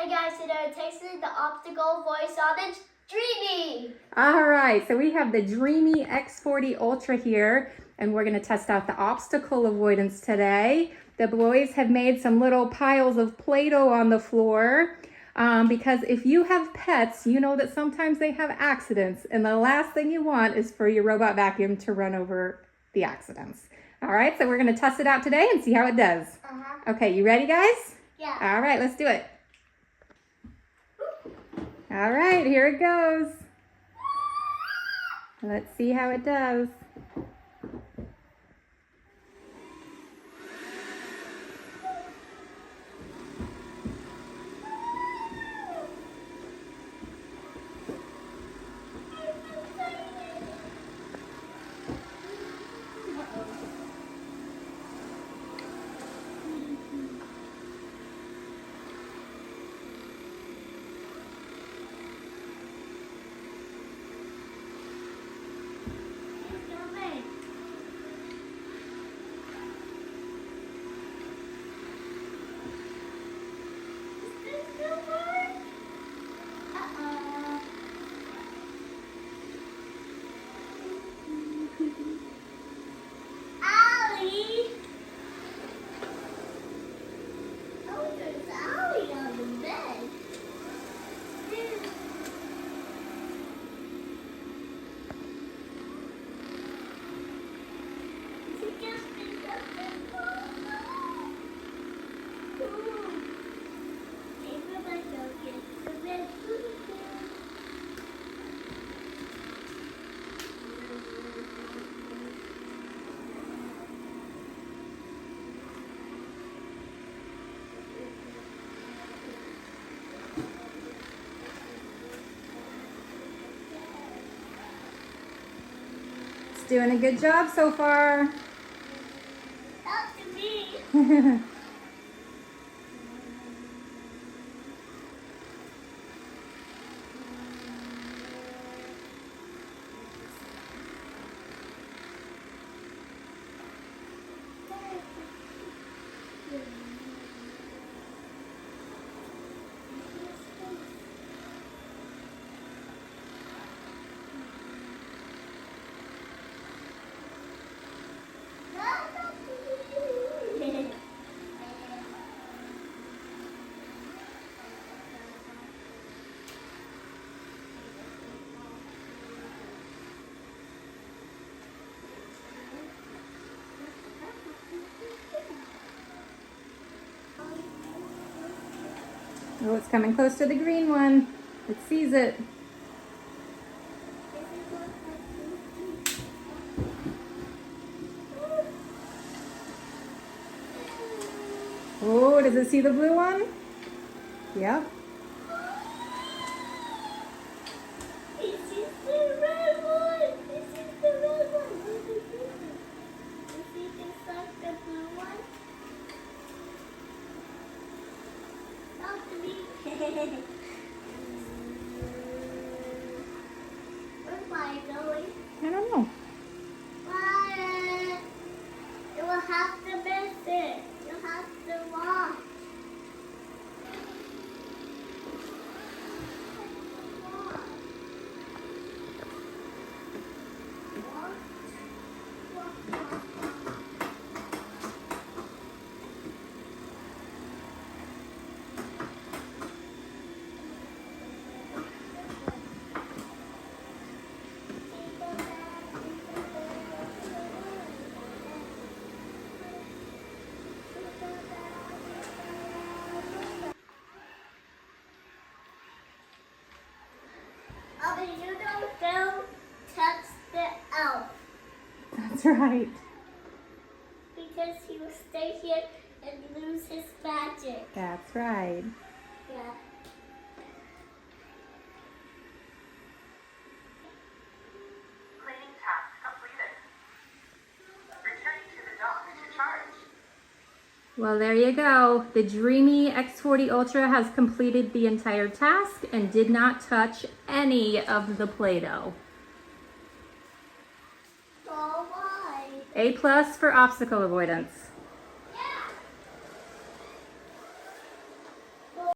Hey guys, today I'm testing the optical voice on the Dreame. All right, so we have the Dreame X40 Ultra here, and we're gonna test out the obstacle avoidance today. The boys have made some little piles of Plato on the floor because if you have pets, you know that sometimes they have accidents, and the last thing you want is for your robot vacuum to run over the accidents. All right, so we're gonna test it out today and see how it does. Okay, you ready, guys? Yeah. All right, let's do it. All right, here it goes. Let's see how it does. Doing a good job so far. Up to me. Oh, it's coming close to the green one. It sees it. Oh, does it see the blue one? Yep. This is the red one. This is the red one. You see just like the blue one? Up to me. Where's Wyatt going? I don't know. Wyatt, you will have to miss it. You have to watch. You don't touch the elf That's right. because he will stay here and lose his magic. That's right. Yeah. Cleaning task completed. Returning to the dock to charge. Well, there you go. The Dreame X40 Ultra has completed the entire task and did not touch any of the Play-Doh. So why? A+ for obstacle avoidance.